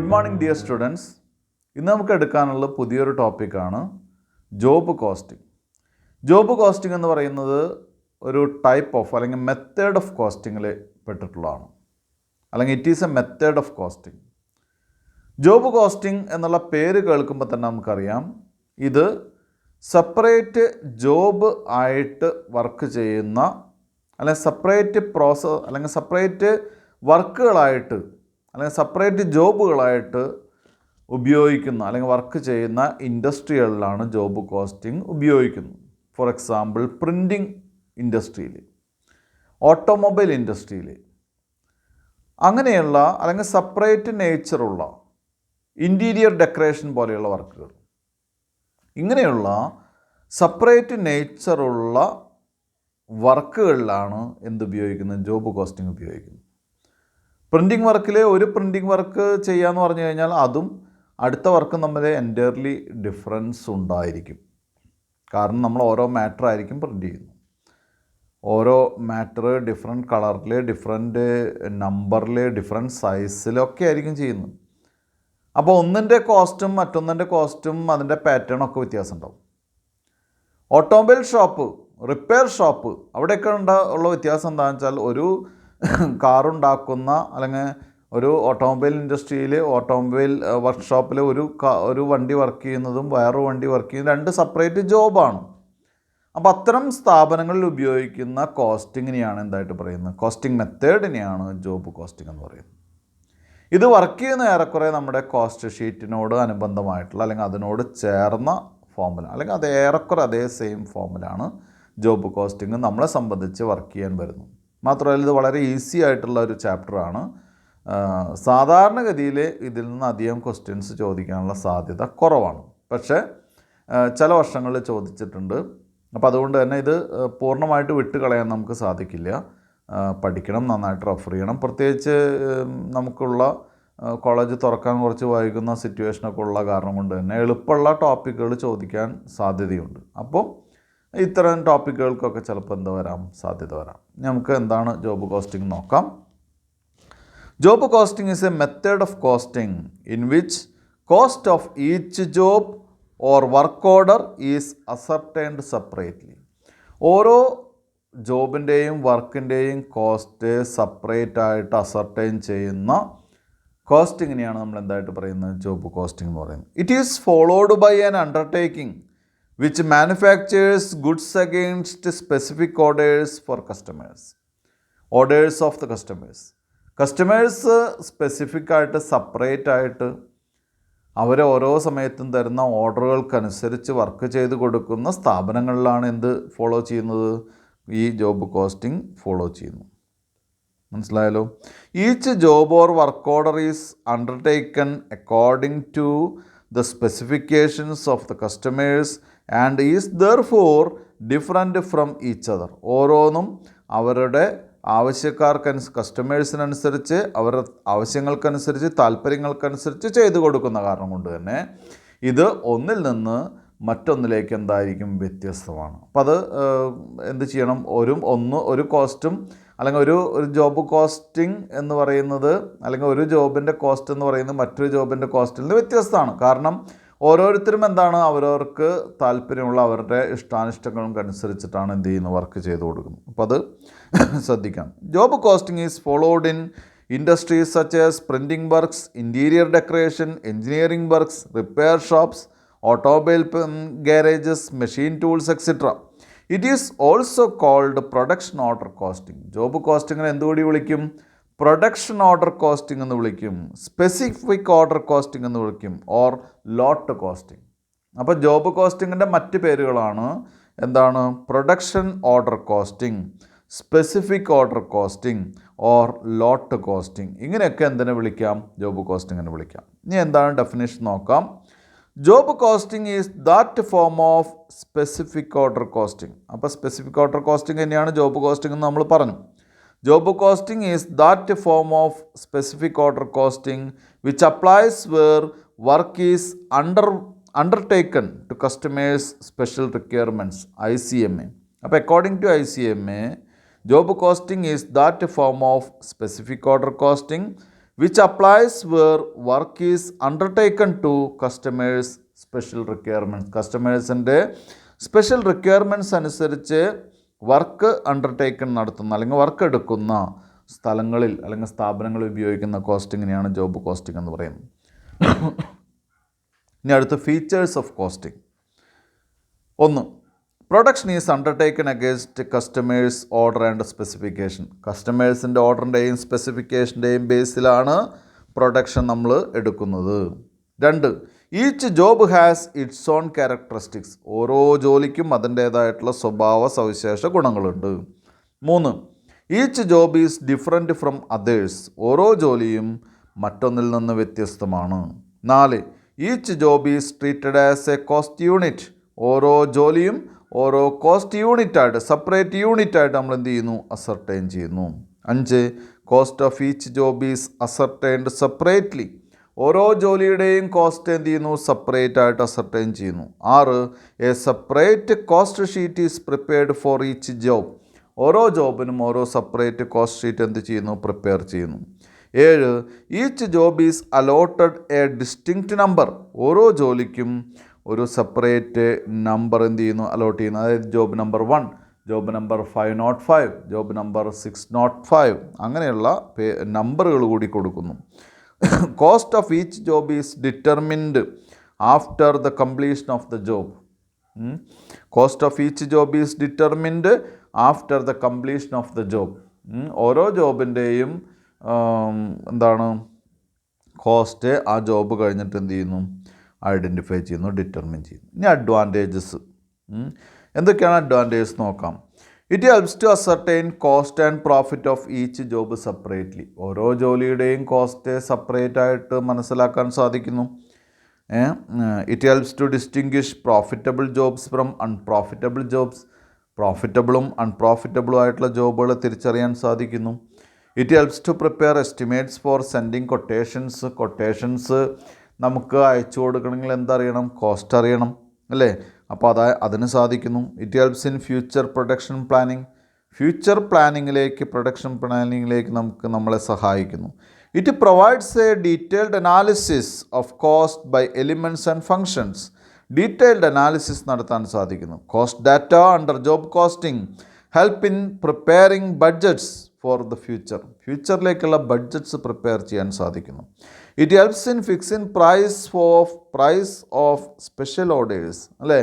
Good morning dear students. ഇന്ന് നമുക്ക് എടുക്കാനുള്ള പുതിയൊരു ടോപ്പിക്കാണ് ജോബ് കോസ്റ്റിംഗ്. ജോബ് കോസ്റ്റിംഗ് എന്ന് പറയുന്നത് ഒരു ടൈപ്പ് ഓഫ് അല്ലെങ്കിൽ മെത്തേഡ് ഓഫ് കോസ്റ്റിങ്ങിൽ പെട്ടിട്ടുള്ളതാണ്, അല്ലെങ്കിൽ it is a method of costing. Job costing എന്നുള്ള പേര് കേൾക്കുമ്പോൾ തന്നെ നമുക്കറിയാം ഇത് സെപ്പറേറ്റ് ജോബ് ആയിട്ട് വർക്ക് ചെയ്യുന്ന അല്ലെങ്കിൽ സെപ്പറേറ്റ് പ്രോസസ് അല്ലെങ്കിൽ സെപ്പറേറ്റ് വർക്കുകളായിട്ട് അല്ലെങ്കിൽ സെപ്പറേറ്റ് ജോബുകളായിട്ട് ഉപയോഗിക്കുന്ന അല്ലെങ്കിൽ വർക്ക് ചെയ്യുന്ന ഇൻഡസ്ട്രികളിലാണ് ജോബ് കോസ്റ്റിംഗ് ഉപയോഗിക്കുന്നത്. ഫോർ എക്സാമ്പിൾ പ്രിൻറ്റിംഗ് ഇൻഡസ്ട്രിയിൽ, ഓട്ടോമൊബൈൽ ഇൻഡസ്ട്രിയിൽ, അങ്ങനെയുള്ള അല്ലെങ്കിൽ സെപ്പറേറ്റ് നേച്ചറുള്ള ഇൻറ്റീരിയർ ഡെക്കറേഷൻ പോലെയുള്ള വർക്കുകൾ, ഇങ്ങനെയുള്ള സെപ്പറേറ്റ് നേച്ചറുള്ള വർക്കുകളിലാണ് എന്തുപയോഗിക്കുന്നത്, ജോബ് കോസ്റ്റിംഗ് ഉപയോഗിക്കുന്നത്. പ്രിൻറ്റിംഗ് വർക്കിൽ ഒരു പ്രിൻറ്റിംഗ് വർക്ക് ചെയ്യാമെന്ന് പറഞ്ഞു കഴിഞ്ഞാൽ അതും അടുത്ത വർക്കും തമ്മിൽ എൻറ്റയർലി ഡിഫറൻസ് ഉണ്ടായിരിക്കും. കാരണം നമ്മൾ ഓരോ മാറ്റർ ആയിരിക്കും പ്രിൻറ്റ് ചെയ്യുന്നത്. ഓരോ മാറ്റർ ഡിഫറെൻറ്റ് കളറിൽ, ഡിഫറെൻറ്റ് നമ്പറിൽ, ഡിഫറെൻറ്റ് സൈസിലൊക്കെ ആയിരിക്കും ചെയ്യുന്നത്. അപ്പോൾ ഒന്നിൻ്റെ കോസ്റ്റും മറ്റൊന്നിൻ്റെ കോസ്റ്റും അതിൻ്റെ പാറ്റേണൊക്കെ വ്യത്യാസം ഉണ്ടാവും. ഓട്ടോമൊബൈൽ ഷോപ്പ്, റിപ്പയർ ഷോപ്പ്, അവിടെയൊക്കെ ഉള്ള വ്യത്യാസം എന്താണെന്ന് വെച്ചാൽ ഒരു കാറുണ്ടാക്കുന്ന അല്ലെങ്കിൽ ഒരു ഓട്ടോമൊബൈൽ ഇൻഡസ്ട്രിയിൽ ഓട്ടോമൊബൈൽ വർക്ക്ഷോപ്പിൽ ഒരു വണ്ടി വർക്ക് ചെയ്യുന്നതും വേറൊരു വണ്ടി വർക്ക് ചെയ്യുന്നതും രണ്ട് സെപ്പറേറ്റ് ജോബാണ്. അപ്പോൾ അത്തരം സ്ഥാപനങ്ങളിൽ ഉപയോഗിക്കുന്ന കോസ്റ്റിങ്ങിനെയാണ് എന്തായിട്ട് പറയുന്നത്, കോസ്റ്റിംഗ് മെത്തേഡിനെയാണ് ജോബ് കോസ്റ്റിംഗ് എന്ന് പറയുന്നത്. ഇത് വർക്ക് ചെയ്യുന്ന ഏറെക്കുറെ നമ്മുടെ കോസ്റ്റ് ഷീറ്റിനോട് അനുബന്ധമായിട്ടുള്ള അല്ലെങ്കിൽ അതിനോട് ചേർന്ന ഫോമുല അല്ലെങ്കിൽ അത് ഏറെക്കുറെ അതേ സെയിം ഫോമിലാണ് ജോബ് കോസ്റ്റിംഗ് നമ്മളെ സംബന്ധിച്ച് വർക്ക് ചെയ്യാൻ വരുന്നത്. മാത്രമല്ല ഇത് വളരെ ഈസി ആയിട്ടുള്ള ഒരു ചാപ്റ്ററാണ്. സാധാരണഗതിയിൽ ഇതിൽ നിന്ന് അധികം ക്വസ്റ്റ്യൻസ് ചോദിക്കാനുള്ള സാധ്യത കുറവാണ്. പക്ഷേ ചില വർഷങ്ങളിൽ ചോദിച്ചിട്ടുണ്ട്. അപ്പോൾ അതുകൊണ്ട് തന്നെ ഇത് പൂർണ്ണമായിട്ട് വിട്ട് കളയാൻ നമുക്ക് സാധിക്കില്ല. പഠിക്കണം, നന്നായിട്ട് റെഫർ ചെയ്യണം. പ്രത്യേകിച്ച് നമുക്കുള്ള കോളേജ് തുറക്കാൻ കുറച്ച് വൈകുന്ന സിറ്റുവേഷനൊക്കെ ഉള്ള കാരണം കൊണ്ട് തന്നെ എളുപ്പമുള്ള ടോപ്പിക്കുകൾ ചോദിക്കാൻ സാധ്യതയുണ്ട്. അപ്പോൾ ഇത്തരം ടോപ്പിക്കുകൾക്കൊക്കെ ചിലപ്പോൾ സാധ്യത വരാം. നമുക്ക് എന്താണ് ജോബ് കോസ്റ്റിംഗ് നോക്കാം. Job costing is a method of costing in which cost of each job or work order is ascertained separately. ഓരോ ജോബിൻ്റെയും വർക്കിൻ്റെയും കോസ്റ്റ് സെപ്പറേറ്റ് ആയിട്ട് അസർട്ടൈൻ ചെയ്യുന്ന കോസ്റ്റിങ്ങിനെയാണ് നമ്മൾ എന്തായിട്ട് പറയുന്നത്, ജോബ് കോസ്റ്റിംഗ് എന്ന് പറയുന്നത്. It is followed by an undertaking which manufactures goods against specific orders for customers. Orders of the customers. Customers specific ആയിട്ട് സെപ്പറേറ്റ് ആയിട്ട് അവർ ഓരോ സമയത്തും തരുന്ന ഓർഡറുകൾക്കനുസരിച്ച് വർക്ക് ചെയ്ത് കൊടുക്കുന്ന സ്ഥാപനങ്ങളിലാണ് എന്ത് ഫോളോ ചെയ്യുന്നത്, ഈ ജോബ് കോസ്റ്റിംഗ് ഫോളോ ചെയ്യുന്നു. മനസ്സിലായല്ലോ. Each job or work order is undertaken according to the specifications of the customers and is therefore different from each other. ഓരോന്നും അവരുടെ കസ്റ്റമേഴ്സിനനുസരിച്ച് അവരുടെ ആവശ്യങ്ങൾക്കനുസരിച്ച് താല്പര്യങ്ങൾക്കനുസരിച്ച് ചെയ്തു കൊടുക്കുന്ന കാരണം കൊണ്ട് തന്നെ ഇത് ഒന്നിൽ നിന്ന് മറ്റൊന്നിലേക്ക് എന്തായിരിക്കും, വ്യത്യസ്തമാണ്. അപ്പോൾ അത് എന്ത് ചെയ്യണം, ഒരു കോസ്റ്റും അല്ലെങ്കിൽ ഒരു ജോബ് കോസ്റ്റിംഗ് എന്ന് പറയുന്നത് അല്ലെങ്കിൽ ഒരു ജോബിൻ്റെ കോസ്റ്റ് എന്ന് പറയുന്നത് മറ്റൊരു ജോബിൻ്റെ കോസ്റ്റിൽ നിന്ന് വ്യത്യസ്തമാണ്. കാരണം ഓരോരുത്തരും എന്താണ്, അവരവർക്ക് താല്പര്യമുള്ള അവരുടെ ഇഷ്ടാനിഷ്ടങ്ങൾക്കനുസരിച്ചിട്ടാണ് എന്ത് ചെയ്യുന്നത്, വർക്ക് ചെയ്ത് കൊടുക്കുന്നത്. അപ്പോൾ അത് ശ്രദ്ധിക്കാം. Job costing is followed in industries such as printing works, interior decoration, engineering works, repair shops, automobile garages, machine tools etcetera. It is also called production order costing. Job കോസ്റ്റിങ്ങിനെ എന്തുകൂടി വിളിക്കും, പ്രൊഡക്ഷൻ ഓർഡർ കോസ്റ്റിംഗ് എന്ന് വിളിക്കും, specific order costing എന്ന് വിളിക്കും, or lot costing. അപ്പോൾ job കോസ്റ്റിങ്ങിൻ്റെ മറ്റ് പേരുകളാണ് എന്താണ്, production order costing, specific order costing, or lot costing. ഇങ്ങനെയൊക്കെ എന്തിനെ വിളിക്കാം, ജോബ് കോസ്റ്റിങ്ങിനെ വിളിക്കാം. ഇനി എന്താണ് ഡെഫിനേഷൻ നോക്കാം. Job costing is that form of specific order costing. അപ്പോൾ സ്പെസിഫിക് ഓർഡർ കോസ്റ്റിംഗ് തന്നെയാണ് ജോബ് കോസ്റ്റിംഗ് എന്ന് നമ്മൾ പറഞ്ഞു. Job costing is that form of specific order costing which applies where work is undertaken to customers special requirements, ICMA. അപ്പോൾ according to ICMA, job costing is that form of specific order costing which applies where work is undertaken to customers' special requirements. കസ്റ്റമേഴ്സിൻ്റെ special requirements അനുസരിച്ച് work undertaken നടത്തുന്ന അല്ലെങ്കിൽ work എടുക്കുന്ന സ്ഥലങ്ങളിൽ അല്ലെങ്കിൽ സ്ഥാപനങ്ങളിൽ ഉപയോഗിക്കുന്ന കോസ്റ്റിങ്ങിനെയാണ് ജോബ് കോസ്റ്റിംഗ് എന്ന് പറയുന്നത്. ഇനി അടുത്ത features of costing. 1. Production is undertaken against customers order and specification. കസ്റ്റമേഴ്സിൻ്റെ ഓർഡറിൻ്റെയും സ്പെസിഫിക്കേഷൻ്റെയും ബേസിലാണ് പ്രൊഡക്ഷൻ നമ്മൾ എടുക്കുന്നത്. 2. Each job has its own characteristics. ഓരോ ജോലിക്കും അതിൻ്റേതായിട്ടുള്ള സ്വഭാവ സവിശേഷ ഗുണങ്ങളുണ്ട്. 3. Each job is different from others. ഓരോ ജോലിയും മറ്റൊന്നിൽ നിന്ന് വ്യത്യസ്തമാണ്. 4. Each job is treated as a cost unit. ഓരോ ജോലിയും ഓരോ കോസ്റ്റ് യൂണിറ്റായിട്ട് സെപ്പറേറ്റ് യൂണിറ്റായിട്ട് നമ്മൾ എന്ത് ചെയ്യുന്നു, അസർട്ടൈൻ ചെയ്യുന്നു. 5. Cost of each job is ascertained separately. ഓരോ ജോലിയുടെയും കോസ്റ്റ് എന്ത് ചെയ്യുന്നു, സെപ്പറേറ്റ് ആയിട്ട് അസർട്ടൈൻ ചെയ്യുന്നു. 6. A separate cost sheet is prepared for each job. ഓരോ ജോബിനും ഓരോ സെപ്പറേറ്റ് കോസ്റ്റ് ഷീറ്റ് എന്ത് ചെയ്യുന്നു, പ്രിപ്പയർ ചെയ്യുന്നു. 7. Each job is allotted A distinct number. ഓരോ ജോലിക്കും ഒരു സെപ്പറേറ്റ് നമ്പർ എന്ത് ചെയ്യുന്നു, അലോട്ട് ചെയ്യുന്നു. അതായത് job number 1, job number 505, job number 605, അങ്ങനെയുള്ള നമ്പറുകൾ കൂടി കൊടുക്കുന്നു. Cost of each job is determined after the completion of the job. Cost of each job is determined after the completion of the job. ഓരോ ജോബിൻ്റെയും എന്താണ് cost ആ job കഴിഞ്ഞിട്ട് എന്ത് ചെയ്യുന്നു, ഐഡൻറ്റിഫൈ ചെയ്യുന്നു, ഡിറ്റർമിൻ ചെയ്യുന്നു. ഇനി അഡ്വാൻറ്റേജസ്. എന്തൊക്കെയാണ് അഡ്വാൻറ്റേജസ് നോക്കാം. It helps to ascertain cost and profit of each job separately. ഓരോ ജോലിയുടെയും കോസ്റ്റ് സെപ്പറേറ്റ് ആയിട്ട് മനസ്സിലാക്കാൻ സാധിക്കുന്നു. It helps to distinguish profitable jobs from unprofitable jobs. പ്രോഫിറ്റബിളും അൺപ്രോഫിറ്റബിളും ആയിട്ടുള്ള ജോബുകൾ തിരിച്ചറിയാൻ സാധിക്കുന്നു. It helps to prepare estimates for sending quotations. Quotations നമുക്ക് അയച്ചു കൊടുക്കണമെങ്കിൽ എന്തറിയണം, കോസ്റ്റ് അറിയണം അല്ലേ. അപ്പോൾ അതിന് സാധിക്കുന്നു. It helps in future production planning. Future പ്ലാനിങ്ങിലേക്ക്, പ്രൊഡക്ഷൻ പ്ലാനിങ്ങിലേക്ക് നമ്മളെ സഹായിക്കുന്നു. It provides a detailed analysis of cost by elements and functions. Detailed analysis നടത്താൻ സാധിക്കുന്നു. Cost data under job costing help in preparing budgets for the future. ഫ്യൂച്ചറിലേക്കുള്ള budgets prepare ചെയ്യാൻ സാധിക്കുന്നു. It helps in fixing price of special orders അല്ലേ.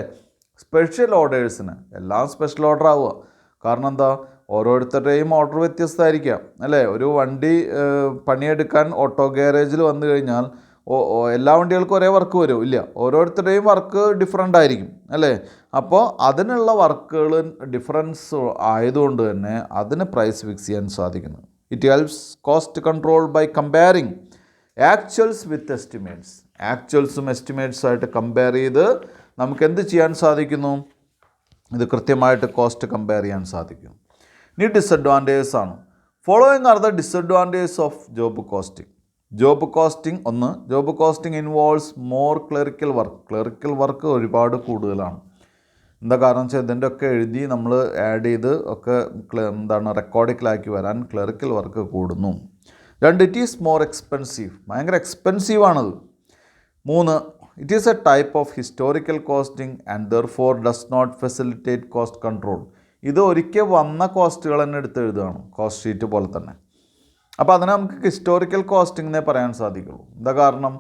Special ഓർഡേഴ്സിന് എല്ലാം special order ആവുക. കാരണം എന്താ, ഓരോരുത്തരുടെയും ഓർഡർ വ്യത്യസ്തമായിരിക്കാം അല്ലേ. ഒരു വണ്ടി പണിയെടുക്കാൻ ഓട്ടോ ഗ്യാരേജിൽ വന്നു കഴിഞ്ഞാൽ എല്ലാ വണ്ടികൾക്കും ഒരേ വർക്ക് വരും ഇല്ല, ഓരോരുത്തരുടെയും വർക്ക് ഡിഫറെൻ്റ് ആയിരിക്കും അല്ലേ. അപ്പോൾ അതിനുള്ള വർക്കുകൾ ഡിഫറൻസ് ആയതുകൊണ്ട് തന്നെ അതിന് പ്രൈസ് ഫിക്സ് ചെയ്യാൻ സാധിക്കുന്നു. It helps cost control by comparing actuals with estimates. ആക്ച്വൽസും എസ്റ്റിമേറ്റ്സുമായിട്ട് കമ്പയർ ചെയ്ത് നമുക്ക് എന്ത് ചെയ്യാൻ സാധിക്കുന്നു, ഇത് കൃത്യമായിട്ട് കോസ്റ്റ് കമ്പയർ ചെയ്യാൻ സാധിക്കും. ഇനി ഡിസഡ്വാൻറ്റേജസ് ആണ്. Following are the disadvantages of job costing. Job costing 1. Job costing involves more clerical work. Clerical work ഒരുപാട് കൂടുതലാണ്. എന്താ കാരണം വെച്ചാൽ ഇതിൻ്റെ ഒക്കെ എഴുതി നമ്മൾ ആഡ് ചെയ്ത് ഒക്കെ റെക്കോർഡിക്കലാക്കി വരാൻ ക്ലറിക്കൽ വർക്ക് കൂടുന്നു. 2. It is more expensive. ഭയങ്കര എക്സ്പെൻസീവാണത്. 3. It is a type of historical costing and therefore does not facilitate cost control. ഇത് ഒരിക്കൽ വന്ന കോസ്റ്റുകൾ തന്നെ എടുത്ത് എഴുതുകയാണ്, കോസ്റ്റ് ഷീറ്റ് പോലെ തന്നെ. അപ്പോൾ അതിനെ നമുക്ക് ഹിസ്റ്റോറിക്കൽ കോസ്റ്റിംഗ് പറയാൻ സാധിക്കുള്ളൂ. എന്താ കാരണം,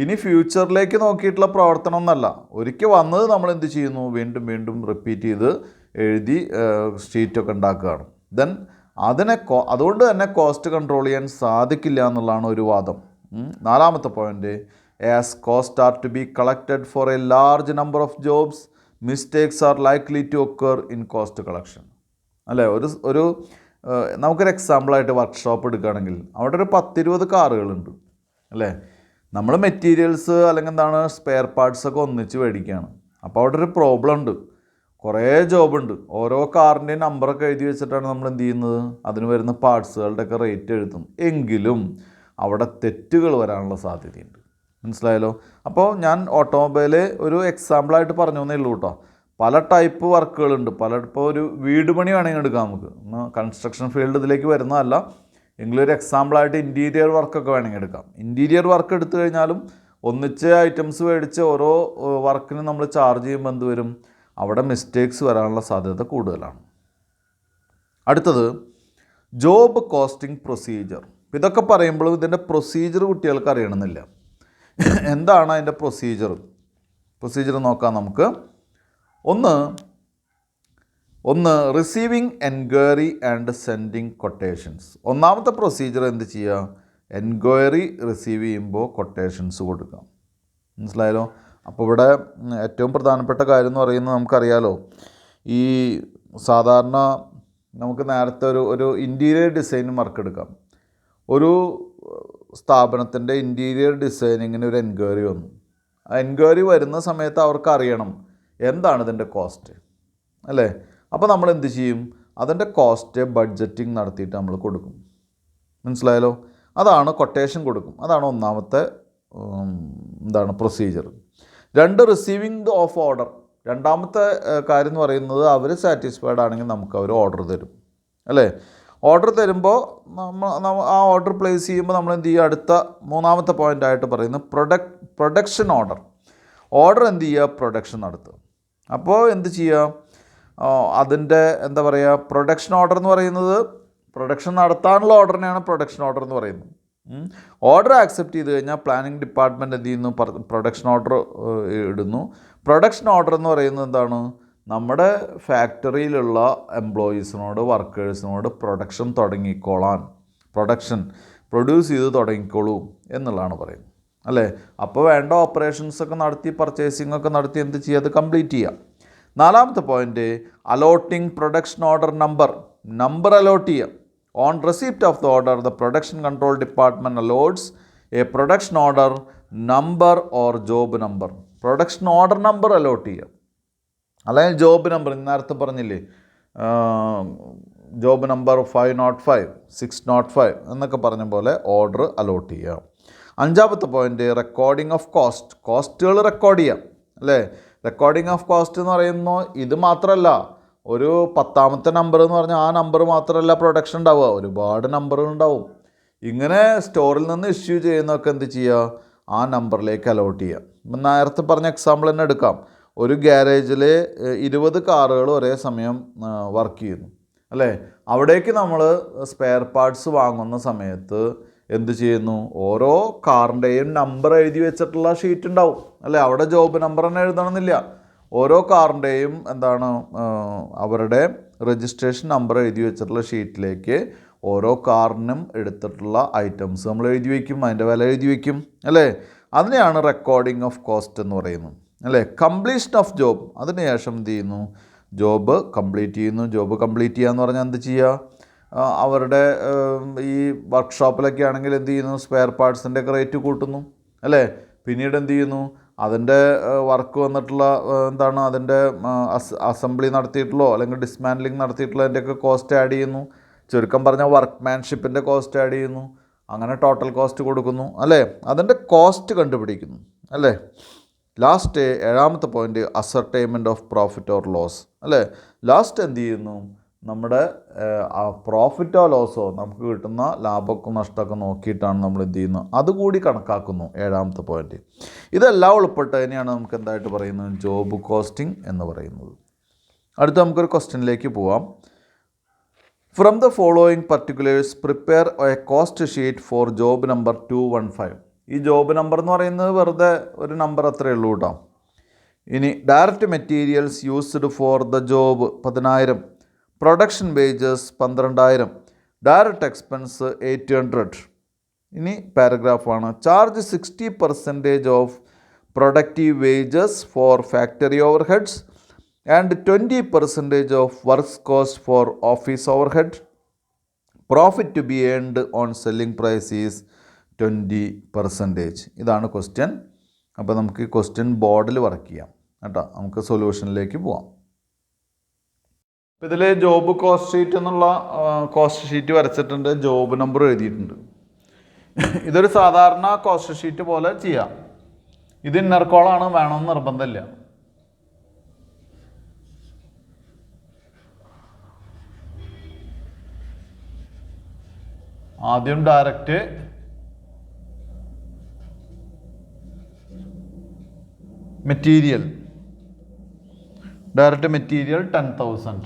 ഇനി ഫ്യൂച്ചറിലേക്ക് നോക്കിയിട്ടുള്ള പ്രവർത്തനം എന്നല്ല, ഒരിക്കൽ വന്നത് നമ്മൾ എന്ത് ചെയ്യുന്നു, വീണ്ടും വീണ്ടും റിപ്പീറ്റ് ചെയ്ത് എഴുതി ഷീറ്റൊക്കെ ഉണ്ടാക്കുകയാണ്. ദെൻ അതുകൊണ്ട് തന്നെ കോസ്റ്റ് കൺട്രോൾ ചെയ്യാൻ സാധിക്കില്ല എന്നുള്ളതാണ് ഒരു വാദം. 4ാമത്തെ point, as cost are to be collected for a large number of jobs mistakes are likely to occur in cost collection അല്ലേ. ഒരു നമുക്കൊരു എക്സാമ്പിളായിട്ട് വർക്ക്ഷോപ്പ് എടുക്കുകയാണെങ്കിൽ അവിടെ ഒരു 10-20 കാറുകളുണ്ട് അല്ലേ. നമ്മൾ മെറ്റീരിയൽസ് അല്ലെങ്കിൽ സ്പെയർ പാർട്സൊക്കെ ഒന്നിച്ച് മേടിക്കുകയാണ്. അപ്പോൾ അവിടെ ഒരു പ്രോബ്ലം ഉണ്ട്, കുറേ ജോബുണ്ട്. ഓരോ കാറിൻ്റെയും നമ്പറൊക്കെ എഴുതി വെച്ചിട്ടാണ് നമ്മൾ എന്ത് ചെയ്യുന്നത്, അതിന് വരുന്ന പാർട്സുകളുടെയൊക്കെ റേറ്റ് എഴുതും. എങ്കിലും അവിടെ തെറ്റുകൾ വരാനുള്ള സാധ്യതയുണ്ട്. മനസ്സിലായല്ലോ. അപ്പോൾ ഞാൻ ഓട്ടോമൊബൈല് ഒരു എക്സാമ്പിളായിട്ട് പറഞ്ഞു എന്നേ ഉള്ളൂ കേട്ടോ. പല ടൈപ്പ് വർക്കുകളുണ്ട്. ഇപ്പോൾ ഒരു വീട് പണി വേണമെങ്കിൽ എടുക്കാം നമുക്ക്. കൺസ്ട്രക്ഷൻ ഫീൽഡ് ഇതിലേക്ക് വരുന്നതല്ല. എങ്കിലൊരു എക്സാമ്പിളായിട്ട് ഇൻറ്റീരിയർ വർക്കൊക്കെ വേണമെങ്കിൽ എടുക്കാം. ഇൻറ്റീരിയർ വർക്ക് എടുത്തു കഴിഞ്ഞാലും ഒന്നിച്ച് ഐറ്റംസ് മേടിച്ച് ഓരോ വർക്കിന് നമ്മൾ ചാർജ് ചെയ്യുമ്പോൾ എന്ത് വരും, അവിടെ മിസ്റ്റേക്സ് വരാനുള്ള സാധ്യത കൂടുതലാണ്. അടുത്തത് ജോബ് കോസ്റ്റിംഗ് പ്രൊസീജിയർ. ഇതൊക്കെ പറയുമ്പോൾ ഇതിൻ്റെ പ്രൊസീജിയർ കുട്ടികൾക്ക് അറിയണമെന്നില്ല. എന്താണ് അതിൻ്റെ പ്രൊസീജിയർ നോക്കാം നമുക്ക്. ഒന്ന് receiving enquiry and sending quotations. ഒന്നാമത്തെ പ്രൊസീജിയർ എന്ത് ചെയ്യുക, എൻക്വയറി റിസീവ് ചെയ്യുമ്പോൾ കൊട്ടേഷൻസ് കൊടുക്കാം. മനസ്സിലായല്ലോ. അപ്പോൾ ഇവിടെ ഏറ്റവും പ്രധാനപ്പെട്ട കാര്യം എന്ന് പറയുന്നത് നമുക്കറിയാലോ, ഈ സാധാരണ നമുക്ക് നേരത്തെ ഒരു ഇൻറ്റീരിയർ ഡിസൈൻ വർക്ക് എടുക്കാം. ഒരു സ്ഥാപനത്തിൻ്റെ ഇൻറ്റീരിയർ ഡിസൈനിങ്ങിന് ഒരു എൻക്വയറി വന്നു. ആ എൻക്വയറി വരുന്ന സമയത്ത് അവർക്ക് അറിയണം എന്താണ് ഇതിൻ്റെ കോസ്റ്റ്, അല്ലേ. അപ്പോൾ നമ്മൾ എന്ത് ചെയ്യും, അതിൻ്റെ കോസ്റ്റ് ബഡ്ജറ്റിംഗ് നടത്തിയിട്ട് നമ്മൾ കൊടുക്കും. മനസ്സിലായല്ലോ. അതാണ് കൊട്ടേഷൻ കൊടുക്കും. അതാണ് ഒന്നാമത്തെ പ്രൊസീജിയർ. 2 receiving of order. രണ്ടാമത്തെ കാര്യം എന്ന് പറയുന്നത് അവർ സാറ്റിസ്ഫൈഡ് ആണെങ്കിൽ നമുക്ക് അവർ ഓർഡർ തരും, അല്ലേ. ഓർഡർ തരുമ്പോൾ ആ ഓർഡർ പ്ലേസ് ചെയ്യുമ്പോൾ നമ്മൾ എന്ത് ചെയ്യുക, അടുത്ത മൂന്നാമത്തെ പോയിൻ്റായിട്ട് പറയുന്നത് പ്രൊഡക്ഷൻ ഓർഡർ. ഓർഡർ എന്ത് ചെയ്യുക, പ്രൊഡക്ഷൻ നടത്തുക. അപ്പോൾ എന്ത് ചെയ്യുക, അതിൻ്റെ പ്രൊഡക്ഷൻ ഓർഡർ എന്ന് പറയുന്നത് പ്രൊഡക്ഷൻ നടത്താനുള്ള ഓർഡറിനെയാണ് പ്രൊഡക്ഷൻ ഓർഡർ എന്ന് പറയുന്നത്. ഓർഡർ ആക്സെപ്റ്റ് ചെയ്ത് കഴിഞ്ഞാൽ പ്ലാനിങ് ഡിപ്പാർട്ട്മെൻറ്റ് എന്ത് ചെയ്യുന്നു, പ്രൊഡക്ഷൻ ഓർഡർ ഇടുന്നു. പ്രൊഡക്ഷൻ ഓർഡർ എന്ന് പറയുന്നത് എന്താണ്, നമ്മുടെ ഫാക്ടറിയിലുള്ള എംപ്ലോയീസിനോട് വർക്കേഴ്സിനോട് പ്രൊഡക്ഷൻ തുടങ്ങിക്കോളാൻ, പ്രൊഡ്യൂസ് ചെയ്ത് തുടങ്ങിക്കോളൂ എന്നുള്ളതാണ് പറയുന്നത്, അല്ലേ. അപ്പോൾ വേണ്ട ഓപ്പറേഷൻസൊക്കെ നടത്തി പർച്ചേസിംഗ് ഒക്കെ നടത്തി എന്ത് ചെയ്യുക, അത് കംപ്ലീറ്റ് ചെയ്യുക. നാലാമത്തെ point allotting production order number allot ചെയ്യുക. On receipt of the order the production control department allots a production order number or job number. Production order number allot ചെയ്യുക, അല്ലെങ്കിൽ ജോബ് നമ്പർ. നേരത്തെ പറഞ്ഞില്ലേ, ജോബ് നമ്പർ 505, 605 എന്നൊക്കെ പറഞ്ഞ പോലെ order allot ചെയ്യുക. അഞ്ചാമത്തെ പോയിൻ്റ് റെക്കോർഡിംഗ് ഓഫ് കോസ്റ്റുകൾ റെക്കോർഡ് ചെയ്യാം, അല്ലേ. റെക്കോർഡിംഗ് ഓഫ് കോസ്റ്റ് എന്ന് പറയുമ്പോൾ ഇത് മാത്രമല്ല, ഒരു 10ാമത്തെ നമ്പർ എന്ന് പറഞ്ഞാൽ ആ നമ്പർ മാത്രമല്ല പ്രൊഡക്ഷൻ ഉണ്ടാവുക, ഒരുപാട് നമ്പറുകൾ ഉണ്ടാവും. ഇങ്ങനെ സ്റ്റോറിൽ നിന്ന് ഇഷ്യൂ ചെയ്യുന്നതൊക്കെ എന്ത് ചെയ്യുക, ആ നമ്പറിലേക്ക് അലോട്ട് ചെയ്യുക. നേരത്തെ പറഞ്ഞ എക്സാമ്പിൾ തന്നെ എടുക്കാം. ഒരു ഗ്യാരേജിൽ 20 കാറുകൾ ഒരേ സമയം വർക്ക് ചെയ്യുന്നു, അല്ലേ. അവിടേക്ക് നമ്മൾ സ്പെയർ പാർട്സ് വാങ്ങുന്ന സമയത്ത് എന്ത് ചെയ്യുന്നു, ഓരോ കാറിൻ്റെയും നമ്പർ എഴുതി വെച്ചിട്ടുള്ള ഷീറ്റ് ഉണ്ടാവും, അല്ലേ. അവിടെ ജോബ് നമ്പർ തന്നെ എഴുതണമെന്നില്ല. ഓരോ കാറിൻ്റെയും അവരുടെ രജിസ്ട്രേഷൻ നമ്പർ എഴുതി വെച്ചിട്ടുള്ള ഷീറ്റിലേക്ക് ഓരോ കാറിനും എടുത്തിട്ടുള്ള ഐറ്റംസ് നമ്മൾ എഴുതി വയ്ക്കും, അതിൻ്റെ വില എഴുതി വയ്ക്കും, അല്ലേ. അതിനെയാണ് റെക്കോർഡിംഗ് ഓഫ് കോസ്റ്റ് എന്ന് പറയുന്നത്, അല്ലേ. കംപ്ലീഷൻ ഓഫ് ജോബ്, അതിനുശേഷം എന്ത് ചെയ്യുന്നു, ജോബ് കംപ്ലീറ്റ് ചെയ്യുന്നു. ജോബ് കംപ്ലീറ്റ് ചെയ്യുക എന്ന് പറഞ്ഞാൽ എന്ത് ചെയ്യുക, അവരുടെ ഈ വർക്ക്ഷോപ്പിലൊക്കെ ആണെങ്കിൽ എന്ത് ചെയ്യുന്നു, സ്പെയർ പാർട്സിൻ്റെ ഒക്കെ റേറ്റ് കൂട്ടുന്നു, അല്ലേ. പിന്നീട് എന്ത് ചെയ്യുന്നു, അതിൻ്റെ വർക്ക് വന്നിട്ടുള്ള അതിൻ്റെ അസംബ്ലി നടത്തിയിട്ടുള്ളോ അല്ലെങ്കിൽ ഡിസ്മാൻഡ്ലിങ് നടത്തിയിട്ടുള്ള അതിൻ്റെയൊക്കെ കോസ്റ്റ് ആഡ് ചെയ്യുന്നു. ചുരുക്കം പറഞ്ഞാൽ വർക്ക്മാൻഷിപ്പിൻ്റെ കോസ്റ്റ് ആഡ് ചെയ്യുന്നു. അങ്ങനെ ടോട്ടൽ കോസ്റ്റ് കൊടുക്കുന്നു, അല്ലേ. അതിൻ്റെ കോസ്റ്റ് കണ്ടുപിടിക്കുന്നു, അല്ലേ. ലാസ്റ്റ് 7ാമത്തെ point ascertainment of profit or loss, അല്ലേ. ലാസ്റ്റ് എന്ത് ചെയ്യുന്നു, നമ്മുടെ പ്രോഫിറ്റോ ലോസോ നമുക്ക് കിട്ടുന്ന ലാഭമൊക്കെ നഷ്ടമൊക്കെ നോക്കിയിട്ടാണ് നമ്മൾ എന്ത് ചെയ്യുന്നത്, അതുകൂടി കണക്കാക്കുന്നു. 7ാമത്തെ പോയിൻ്റ്. ഇതെല്ലാം ഉൾപ്പെട്ടതിനെയാണ് നമുക്ക് എന്തായിട്ട് പറയുന്നത്, ജോബ് കോസ്റ്റിംഗ് എന്ന് പറയുന്നത്. അടുത്ത നമുക്കൊരു ക്വസ്റ്റ്യനിലേക്ക് പോവാം. From the following particulars prepare a cost sheet for job number 215. ഈ ജോബ് നമ്പർ എന്ന് പറയുന്നത് വെറുതെ ഒരു നമ്പർ അത്രയേ ഉള്ളൂ കേട്ടോ. ഇനി direct materials used for the job 10,000, production wages 12,000, direct expense 800. ഇനി പാരഗ്രാഫാണ്. Charge 60% of productive wages for factory overheads and 20% of works cost for office overhead. Profit to be earned on selling price is 20%. ഇതാണ് question. അപ്പോൾ നമുക്ക് ഈ question ബോർഡിൽ work ചെയ്യാം കേട്ടോ. നമുക്ക് സൊല്യൂഷനിലേക്ക് പോവാം. ഇപ്പോൾ ഇതിൽ ജോബ് കോസ്റ്റ് ഷീറ്റ് എന്നുള്ള കോസ്റ്റ് ഷീറ്റ് വരച്ചിട്ടുണ്ട്, ജോബ് നമ്പർ എഴുതിയിട്ടുണ്ട്. ഇതൊരു സാധാരണ കോസ്റ്റ് ഷീറ്റ് പോലെ ചെയ്യാം. ഇത് ഇന്നർ കോളാണ്, വേണമെന്ന് നിർബന്ധമില്ല. ആദ്യം ഡയറക്റ്റ് മെറ്റീരിയൽ 10,000.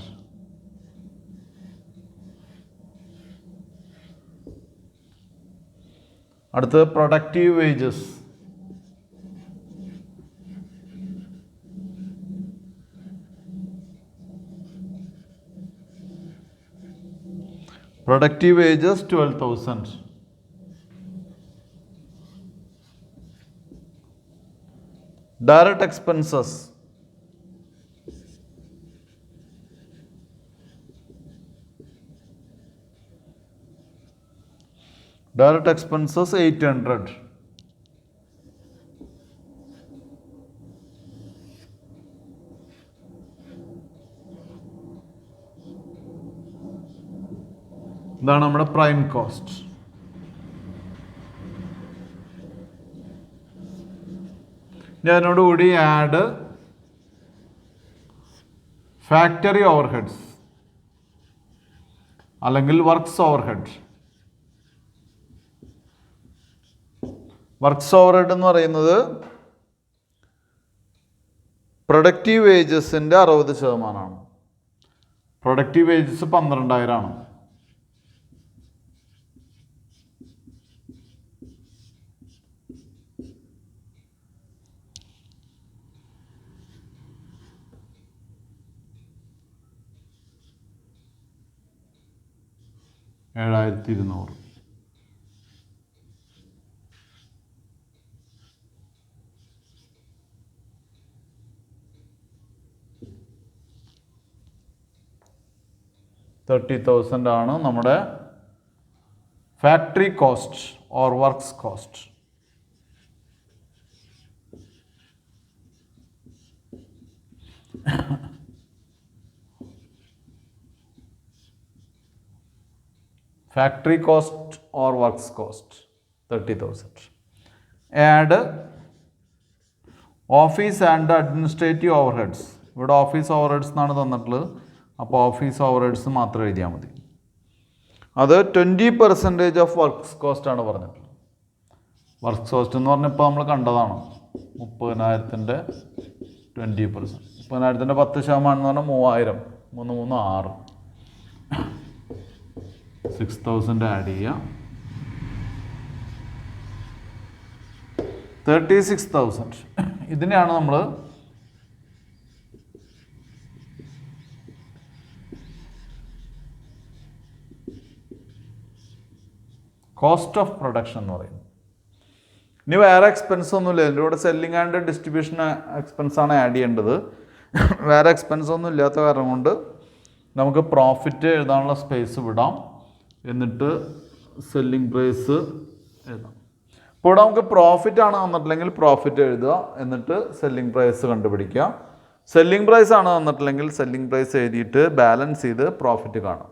അടുത്തത് productive wages. Productive wages 12,000. Direct expenses. Direct expenses 800. ഇതാണ് നമ്മുടെ പ്രൈം കോസ്റ്റ്. ഇനി അതിനോടുകൂടി ആഡ് ഫാക്ടറി ഓവർഹെഡ്സ് അല്ലെങ്കിൽ വർക്ക്സ് ഓവർഹെഡ്. വർക്ക്സ് ഓവർഹെഡ് എന്ന് പറയുന്നത് പ്രൊഡക്റ്റീവ് വേജസിൻ്റെ 60%. പ്രൊഡക്റ്റീവ് വേജസ് 12,000 ആണ്. $7,200. $30,000 ആണ് നമ്മുടെ factory cost or works cost. Factory cost or works cost 30,000. Add office and administrative overheads. ഇവിടെ ഓഫീസ് ഓവർഹെഡ്സ് എന്നാണ് തന്നിട്ടുള്ളത്. അപ്പോൾ ഓഫീസ് ഓവർഹെഡ്സ് മാത്രം എഴുതിയാൽ മതി. അത് 20% ഓഫ് വർക്ക്സ് കോസ്റ്റ് ആണ് പറഞ്ഞിട്ടുള്ളത്. വർക്ക്സ് കോസ്റ്റ് എന്ന് പറഞ്ഞപ്പോൾ നമ്മൾ കണ്ടതാണ് 30,000-ൻ്റെ 20%. 30,000-ൻ്റെ 10% എന്ന് പറഞ്ഞാൽ 3,000. 3 6. 6,000 ആഡ് ചെയ്യുക. 36,000. ഇതിനെയാണ് നമ്മൾ കോസ്റ്റ് ഓഫ് പ്രൊഡക്ഷൻ എന്ന് പറയുന്നത്. ഇനി വേറെ എക്സ്പെൻസ് ഒന്നുമില്ല. എൻ്റെ കൂടെ സെല്ലിംഗ് ആൻഡ് ഡിസ്ട്രിബ്യൂഷൻ എക്സ്പെൻസാണ് ആഡ് ചെയ്യേണ്ടത്. വേറെ എക്സ്പെൻസ് ഒന്നും ഇല്ലാത്ത കാരണം കൊണ്ട് നമുക്ക് പ്രോഫിറ്റ് എഴുതാനുള്ള സ്പേസ് വിടാം. എന്നിട്ട് സെല്ലിംഗ് പ്രൈസ് എഴുതാം. ഇപ്പോൾ ഇവിടെ നമുക്ക് പ്രോഫിറ്റ് ആണ് തന്നിട്ടില്ലെങ്കിൽ പ്രോഫിറ്റ് എഴുതുക. എന്നിട്ട് സെല്ലിംഗ് പ്രൈസ് കണ്ടുപിടിക്കുക. സെല്ലിംഗ് പ്രൈസ് ആണ് തന്നിട്ടില്ലെങ്കിൽ സെല്ലിംഗ് പ്രൈസ് എഴുതിയിട്ട് ബാലൻസ് ചെയ്ത് പ്രോഫിറ്റ് കാണാം.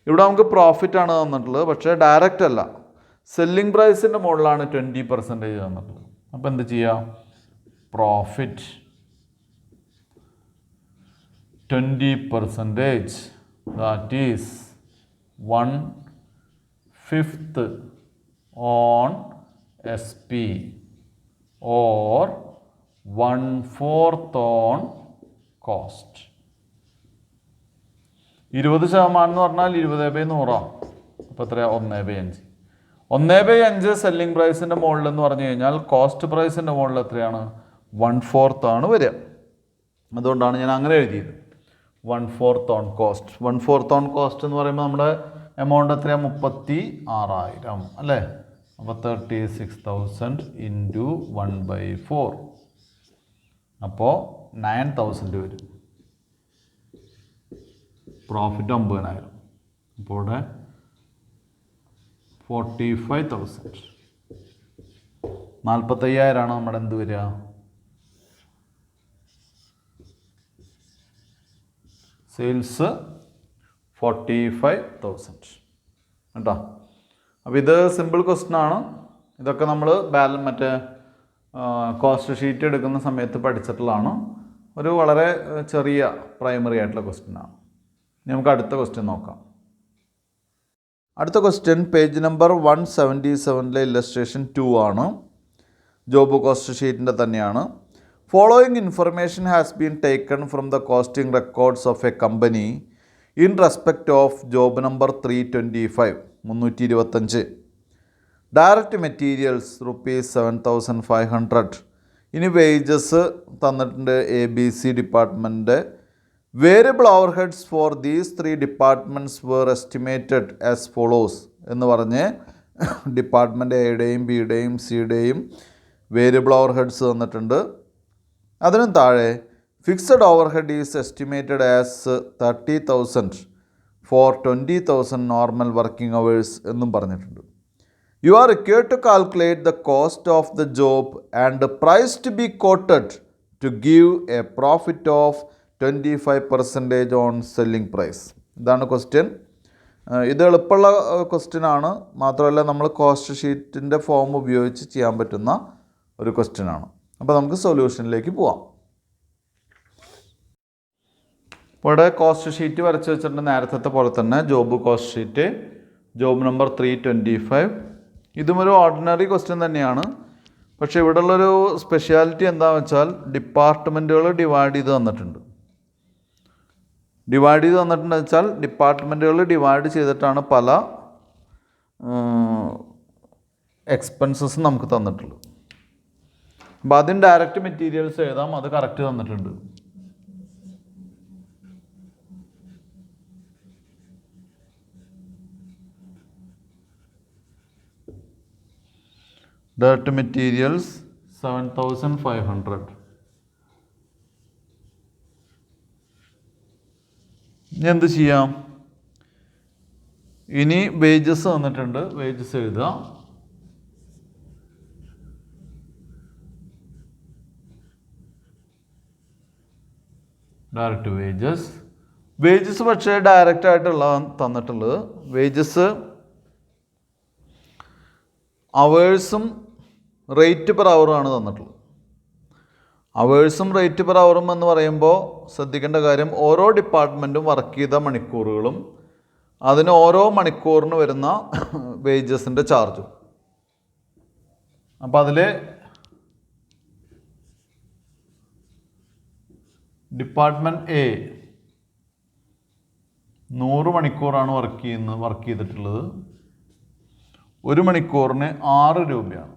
ഇവിടെ നമുക്ക് പ്രോഫിറ്റ് ആണ് തന്നിട്ടുള്ളത്, പക്ഷേ ഡയറക്റ്റ് അല്ല. സെല്ലിംഗ് പ്രൈസിൻ്റെ മുകളിലാണ് 20% തന്നിട്ടുള്ളത്. അപ്പോൾ എന്ത് ചെയ്യുക? Profit 20%, that is 1/5 on SP or 1/4 on cost. 20% എന്ന് പറഞ്ഞാൽ 20/100. അപ്പോൾ എത്രയാണ്? 1/5. 1/5 സെല്ലിംഗ് പ്രൈസിൻ്റെ മുകളിൽ എന്ന് പറഞ്ഞു കഴിഞ്ഞാൽ കോസ്റ്റ് പ്രൈസിൻ്റെ മുകളിൽ എത്രയാണ്? 1/4 ആണ് വരിക. അതുകൊണ്ടാണ് ഞാൻ അങ്ങനെ എഴുതിയത്. 1/4 ഓൺ കോസ്റ്റ്. 1/4 ഓൺ കോസ്റ്റ് എന്ന് പറയുമ്പോൾ നമ്മുടെ എമൗണ്ട് എത്രയാണ്? 36,000 അല്ലേ? അപ്പോൾ 36,000 ഇൻറ്റു 1/4. അപ്പോൾ 9,000 വരും. പ്രോഫിറ്റ് 9,000. അപ്പോൾ ഇവിടെ 45,000. 45,000 നമ്മുടെ എന്ത് വരിക? സെയിൽസ് 45,000 കേട്ടോ. അപ്പോൾ ഇത് സിമ്പിൾ ക്വസ്റ്റ്യൻ ആണ്. ഇതൊക്കെ നമ്മൾ മറ്റേ കോസ്റ്റ് ഷീറ്റ് എടുക്കുന്ന സമയത്ത് പഠിച്ചിട്ടുള്ളതാണ്. ഒരു വളരെ ചെറിയ പ്രൈമറി ആയിട്ടുള്ള ക്വസ്റ്റ്യൻ ആണ്. നമുക്ക് അടുത്ത ക്വസ്റ്റ്യൻ നോക്കാം. അടുത്ത ക്വസ്റ്റ്യൻ പേജ് നമ്പർ 177 ഇല്ലസ്ട്രേഷൻ 2 ആണ്. ജോബ് കോസ്റ്റ് ഷീറ്റിൻ്റെ തന്നെയാണ്. Following information has been taken from the costing records of a company in respect of job number 325. Direct materials ₹7,500. ഇനി വേജസ് തന്നിട്ടുണ്ട് ABC department. Variable overheads for these 3 departments were estimated as follows എന്ന് പറഞ്ഞ് department എയുടെയും ബിയുടെയും സിയുടെയും variable overheads തന്നിട്ടുണ്ട്. അതിനും താഴെ fixed overhead is estimated as 30,000 for 20,000 normal working hours എന്നും പറഞ്ഞിട്ടുണ്ട്. You are required to calculate the cost of the job and the price to be quoted to give a profit of 25% on selling price. ഇതാണ് question. ഇത് എളുപ്പമുള്ള question ആണ്. മാത്രമല്ല നമ്മൾ cost ഷീറ്റിൻ്റെ form ഉപയോഗിച്ച് ചെയ്യാൻ പറ്റുന്ന ഒരു ക്വസ്റ്റ്യൻ ആണ്. അപ്പോൾ നമുക്ക് സൊല്യൂഷനിലേക്ക് പോവാം. ഇവിടെ കോസ്റ്റ് ഷീറ്റ് വരച്ച് വെച്ചിട്ടുണ്ട് നേരത്തെ പോലെ തന്നെ. Job cost sheet, job number 325. ഇതും ഒരു ഓർഡിനറി ക്വസ്റ്റ്യൻ തന്നെയാണ്. പക്ഷേ ഇവിടെ ഉള്ളൊരു സ്പെഷ്യാലിറ്റി എന്താണെന്ന് വെച്ചാൽ ഡിപ്പാർട്ട്മെൻറ്റുകൾ ഡിവൈഡ് ചെയ്ത് തന്നിട്ടുണ്ട്. വെച്ചാൽ ഡിപ്പാർട്ട്മെൻറ്റുകൾ ഡിവൈഡ് ചെയ്തിട്ടാണ് പല എക്സ്പെൻസസ് നമുക്ക് തന്നിട്ടുള്ളത്. അപ്പോൾ ആദ്യം ഡയറക്റ്റ് മെറ്റീരിയൽസ് എഴുതാം. അത് കറക്റ്റ് തന്നിട്ടുണ്ട്. Direct materials 7,500. ഇനി എന്ത് ചെയ്യാം? ഇനി വേജസ് തന്നിട്ടുണ്ട്. വേജസ് എഴുതാം. ഡയറക്റ്റ് വേജസ് പക്ഷേ ഡയറക്റ്റ് ആയിട്ടുള്ള തന്നിട്ടുള്ളത്. വേജസ് അവേഴ്സും റേറ്റ് പെർ അവറുമാണ് തന്നിട്ടുള്ളത്. അവേഴ്സും റേറ്റ് പെർ അവറും എന്ന് പറയുമ്പോൾ ശ്രദ്ധിക്കേണ്ട കാര്യം ഓരോ ഡിപ്പാർട്ട്മെൻറ്റും വർക്ക് ചെയ്ത മണിക്കൂറുകളും അതിന് ഓരോ മണിക്കൂറിന് വരുന്ന വേജസിൻ്റെ ചാർജും. അപ്പം അതിൽ ഡിപ്പാർട്ട്മെൻറ്റ് എ 100 മണിക്കൂറാണ് വർക്ക് ചെയ്തിട്ടുള്ളത്. 1 മണിക്കൂറിന് 6 രൂപയാണ്.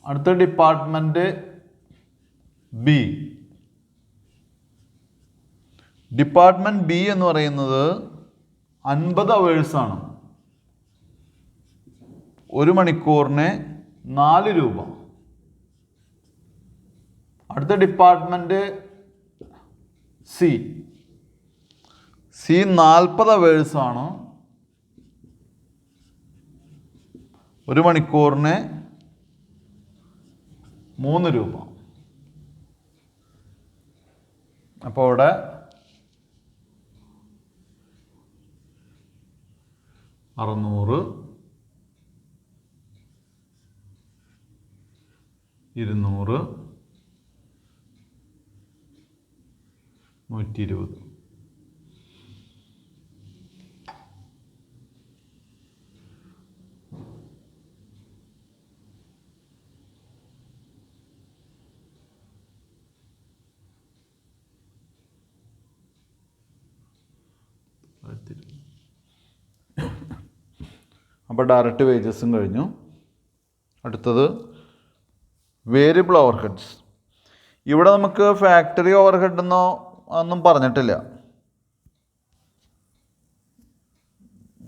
അടുത്ത ഡിപ്പാർട്ട്മെൻറ്റ് ബി. ഡിപ്പാർട്ട്മെൻറ്റ് ബി എന്ന് പറയുന്നത് 50 അവേഴ്സാണ്. 1 മണിക്കൂറിന് 4 രൂപ. അടുത്ത ഡിപ്പാർട്ട്മെൻറ്റ് സി 40 അവേഴ്സാണ്. 1 മണിക്കൂറിന് 3 രൂപ. അപ്പോൾ ഇവിടെ 600, 200, 120. അപ്പോൾ ഡയറക്റ്റ് വേജസും കഴിഞ്ഞു. അടുത്തത് വേരിയബിൾ ഓവർഹെഡ്സ്. ഇവിടെ നമുക്ക് ഫാക്ടറി ഓവർഹെഡ് ഒന്നും പറഞ്ഞിട്ടില്ല.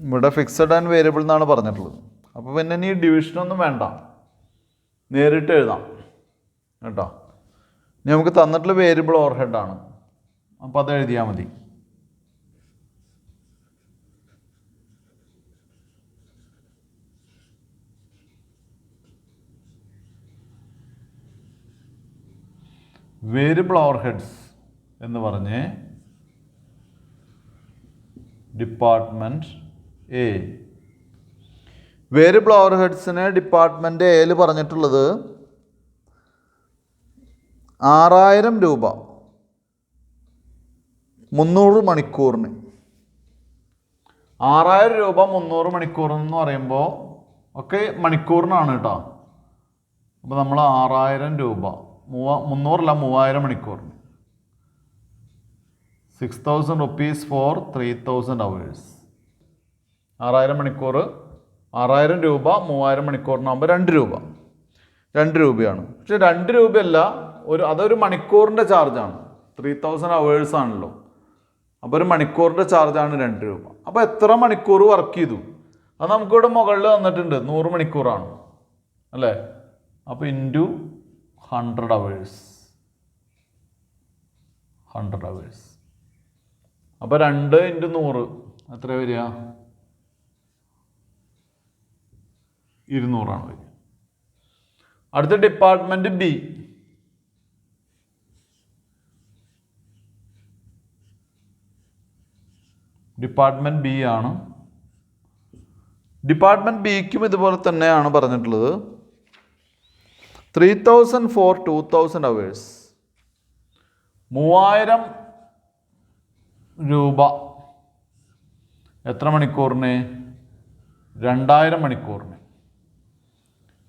ഇവിടെ ഫിക്സഡ് ആൻഡ് വേരിയബിൾ എന്നാണ് പറഞ്ഞിട്ടുള്ളത്. അപ്പോൾ പിന്നെ ഇനി ഡിവിഷനൊന്നും വേണ്ട, നേരിട്ട് എഴുതാം കേട്ടോ. ഇനി നമുക്ക് തന്നിട്ടുള്ള വേരിയബിൾ ഓവർഹെഡാണ്. അപ്പോൾ അത് എഴുതിയാൽ മതി. വേരിയബിൾ ഓവർഹെഡ്സ് എന്ന് പറഞ്ഞ് ഡിപ്പാർട്ട്മെൻറ്റ് എ. വേരിയബിൾ ഓവർഹെഡ്സിന് ഡിപ്പാർട്ട്മെൻറ്റ് എയിൽ പറഞ്ഞിട്ടുള്ളത് 6,000 രൂപ 300 മണിക്കൂറിന് 6000 രൂപ 300 മണിക്കൂറെന്ന് പറയുമ്പോൾ ഒക്കെ മണിക്കൂറിനാണ് കേട്ടോ. അപ്പോൾ നമ്മൾ 6000 രൂപ 300 3000 മണിക്കൂറിന് 6000 rupees ഫോർ 3000 hours. 6000 മണിക്കൂർ 6000 രൂപ 3000 മണിക്കൂറിനാകുമ്പോൾ 2 രൂപ 2 രൂപയാണ്. പക്ഷെ 2 രൂപയല്ല, അതൊരു മണിക്കൂറിൻ്റെ ചാർജാണ്. 3000 hours ആണല്ലോ. അപ്പോൾ ഒരു മണിക്കൂറിൻ്റെ ചാർജാണ് 2 രൂപ. അപ്പോൾ എത്ര മണിക്കൂർ വർക്ക് ചെയ്തു അത് നമുക്കിവിടെ മുകളിൽ വന്നിട്ടുണ്ട്. 100 മണിക്കൂറാണ് അല്ലേ. അപ്പോൾ ഇൻറ്റു 100 hours. 100 hours. അപ്പോൾ 2 × 100 എത്ര വരിക? 200 വരിക. അടുത്ത ഡിപ്പാർട്ട്മെന്റ് ബി. ഡിപ്പാർട്ട്മെന്റ് ബി ആണ്. ഡിപ്പാർട്ട്മെന്റ് ബിക്കും ഇതുപോലെ തന്നെയാണ് പറഞ്ഞിട്ടുള്ളത്. 3000 ഫോർ 2000 hours. 3000 രൂപ എത്ര മണിക്കൂറിന്? 2000 മണിക്കൂറിന്.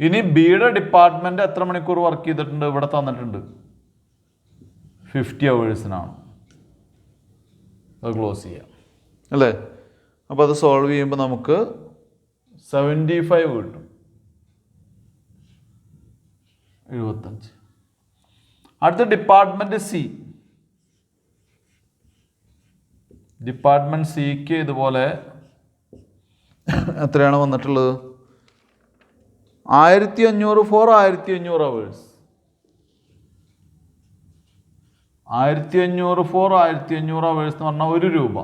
ഇനി ബിയുടെ ഡിപ്പാർട്ട്മെന്റ് എത്ര മണിക്കൂർ വർക്ക് ചെയ്തിട്ടുണ്ട്? ഇവിടെ തന്നിട്ടുണ്ട് 50 hours-നാണ്. അത് ക്ലോസ് ചെയ്യാം അല്ലേ. അപ്പോൾ അത് സോൾവ് ചെയ്യുമ്പോൾ നമുക്ക് 75 കിട്ടും. 75. അടുത്ത ഡിപ്പാർട്ട്മെന്റ് സി. ഡിപ്പാർട്ട്മെന്റ് സിക്ക് ഇതുപോലെ എത്രയാണ് വന്നിട്ടുള്ളത്? 1500 ഫോർ 1500 hours. 1500 ഫോർ 1500 hours എന്ന് പറഞ്ഞാൽ 1 രൂപ.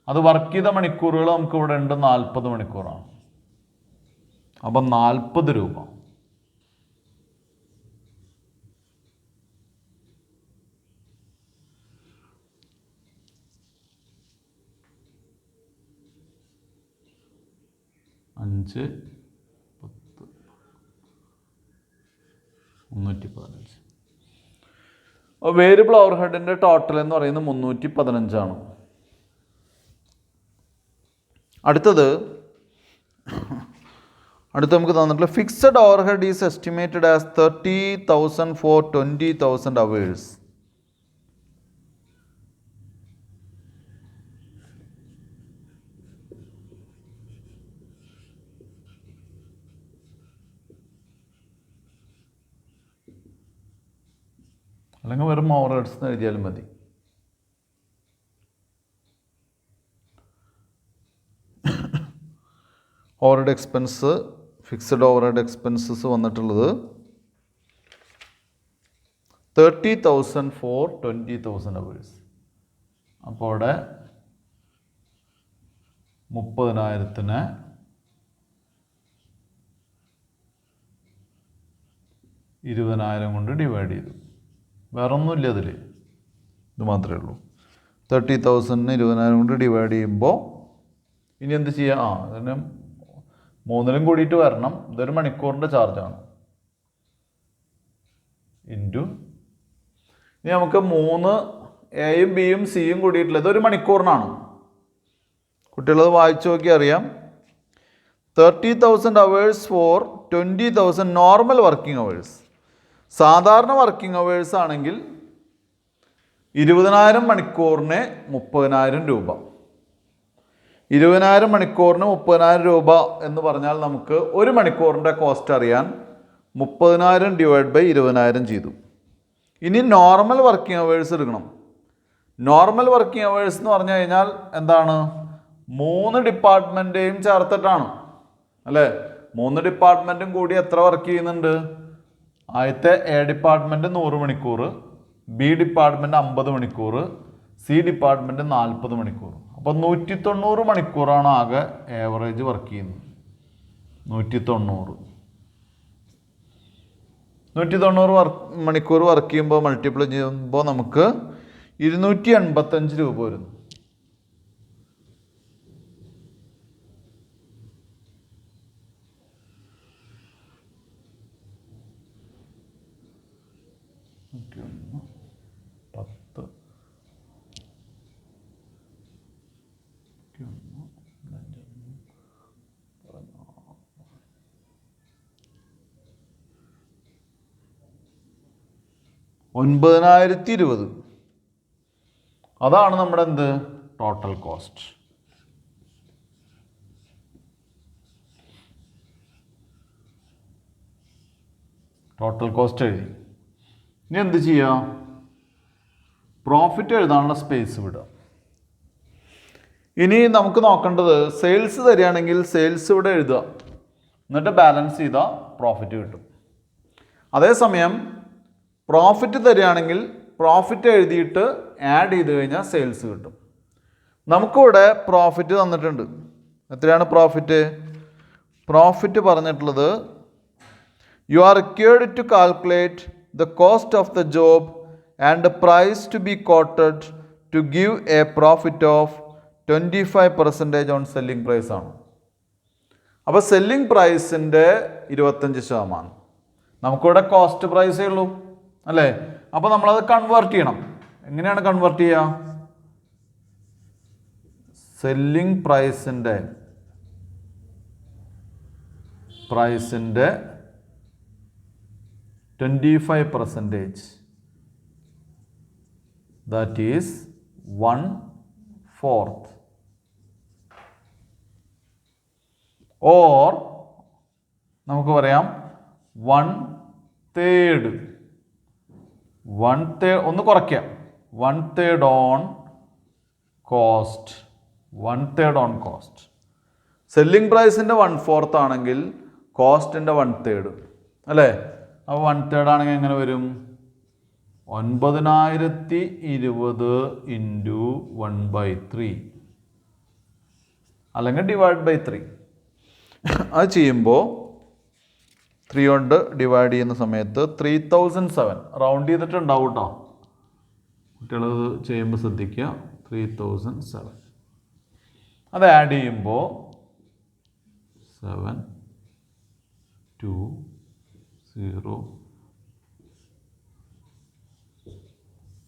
അത് വർക്ക് ചെയ്ത മണിക്കൂറുകൾ നമുക്ക് ഇവിടെ ഉണ്ട് 40 മണിക്കൂറാണ്. അപ്പം 40 രൂപ. അഞ്ച് 10 315. വേരിയബിൾ ഓവർ ഹെഡിൻ്റെ ടോട്ടൽ എന്ന് പറയുന്നത് 315 ആണ്. അടുത്ത നമുക്ക് തന്നിട്ടുള്ള fixed overhead is estimated as 30,000 for 20,000 hours. അല്ലെങ്കിൽ വെറും ഓവർ ഹെഡ്സ് എന്ന് എഴുതിയാലും മതി. Overhead expense, fixed overhead expenses വന്നിട്ടുള്ളത് 30,000 ഫോർ 20,000 hours. അപ്പോൾ അവിടെ 30,000-നെ 20,000 കൊണ്ട് ഡിവൈഡ് ചെയ്തു. വേറെ ഒന്നുമില്ല അതിൽ, ഇത് മാത്രമേ ഉള്ളൂ. 30,000-നെ 20,000 കൊണ്ട് ഡിവൈഡ് ചെയ്യുമ്പോൾ ഇനി എന്ത് ചെയ്യാം? അതിന് 3-ലും കൂടിയിട്ട് വരണം. ഇതൊരു മണിക്കൂറിൻ്റെ ചാർജാണ്. ഇൻറ്റു ഇനി നമുക്ക് 3 എയും ബിയും സിയും കൂടിയിട്ടുള്ളത് ഇതൊരു മണിക്കൂറിനാണ്. കുട്ടികളത് വായിച്ചു നോക്കി അറിയാം. 30,000 hours for 20,000 normal working hours. സാധാരണ വർക്കിംഗ് അവേഴ്സ് ആണെങ്കിൽ 20,000 മണിക്കൂറിന് 30,000 രൂപ. 20,000 മണിക്കൂറിന് 30,000 രൂപ എന്ന് പറഞ്ഞാൽ നമുക്ക് ഒരു മണിക്കൂറിൻ്റെ കോസ്റ്റ് അറിയാൻ 30,000 ഡിവൈഡ് ബൈ 20,000 ചെയ്തു. ഇനി നോർമൽ വർക്കിംഗ് അവേഴ്സ് എടുക്കണം. നോർമൽ വർക്കിംഗ് അവേഴ്സ് എന്ന് പറഞ്ഞു കഴിഞ്ഞാൽ എന്താണ്? 3 ഡിപ്പാർട്ട്മെൻറ്റേയും ചേർത്തിട്ടാണ് അല്ലേ. 3 ഡിപ്പാർട്ട്മെൻറ്റും കൂടി എത്ര വർക്ക് ചെയ്യുന്നുണ്ട്? ആദ്യത്തെ എ ഡിപ്പാർട്ട്മെൻറ്റ് 100 മണിക്കൂർ, ബി ഡിപ്പാർട്ട്മെൻറ്റ് 50 മണിക്കൂർ, സി ഡിപ്പാർട്ട്മെൻറ്റ് 40 മണിക്കൂർ. അപ്പോൾ 190 മണിക്കൂറാണ് ആകെ ഏവറേജ് വർക്ക് ചെയ്യുന്നത്. 190 മണിക്കൂർ വർക്ക് ചെയ്യുമ്പോൾ മൾട്ടിപ്ലൈ ചെയ്യുമ്പോൾ നമുക്ക് 285 രൂപ വരുന്നു. 9,020. അതാണ് നമ്മുടെ എന്ത് ടോട്ടൽ കോസ്റ്റ്. ടോട്ടൽ കോസ്റ്റ് എഴുതി. ഇനി എന്ത് ചെയ്യുക? പ്രോഫിറ്റ് എഴുതാനുള്ള സ്പേസ് വിടുക. ഇനി നമുക്ക് നോക്കേണ്ടത് സെയിൽസ് തരികയാണെങ്കിൽ സെയിൽസ് ഇവിടെ എഴുതുക, എന്നിട്ട് ബാലൻസ് ചെയ്താൽ പ്രോഫിറ്റ് കിട്ടും. അതേസമയം പ്രോഫിറ്റ് തരികയാണെങ്കിൽ പ്രോഫിറ്റ് എഴുതിയിട്ട് ആഡ് ചെയ്ത് കഴിഞ്ഞാൽ സെയിൽസ് കിട്ടും. നമുക്കിവിടെ പ്രോഫിറ്റ് തന്നിട്ടുണ്ട്. എത്രയാണ് പ്രോഫിറ്റ്? പ്രോഫിറ്റ് പറഞ്ഞിട്ടുള്ളത് you are required to calculate the cost of the job and the price to be quoted to give a profit of 25% on selling price ആണ്. അപ്പോൾ സെല്ലിംഗ് പ്രൈസിൻ്റെ 25%. നമുക്കിവിടെ കോസ്റ്റ് പ്രൈസേ ഉള്ളൂ അല്ലേ? അപ്പോൾ നമ്മളത് കൺവേർട്ട് ചെയ്യണം. എങ്ങനെയാണ് കൺവേർട്ട് ചെയ്യുക? സെല്ലിംഗ് പ്രൈസിൻ്റെ 25%, ദാറ്റ് ഈസ് 1/4, ഓർ നമുക്ക് പറയാം 1/3. ഒന്ന് കുറയ്ക്കാം, 1/3 on cost. 1/3 on cost. Selling പ്രൈസിൻ്റെ 1/4 ആണെങ്കിൽ കോസ്റ്റിൻ്റെ 1/3 അല്ലേ? അപ്പോൾ 1/3 ആണെങ്കിൽ എങ്ങനെ വരും? 9,020 ഇൻറ്റു 1/3 അല്ലെങ്കിൽ ഡിവൈഡ് ബൈ 3. അത് ചെയ്യുമ്പോൾ 3 കൊണ്ട് ഡിവൈഡ് ചെയ്യുന്ന സമയത്ത് 3,007 റൗണ്ട് ചെയ്തിട്ടുണ്ടാവും കേട്ടോ. കുട്ടികൾ ചെയ്യുമ്പോൾ ശ്രദ്ധിക്കുക. 3,007 അത് ആഡ് ചെയ്യുമ്പോൾ 7 2 0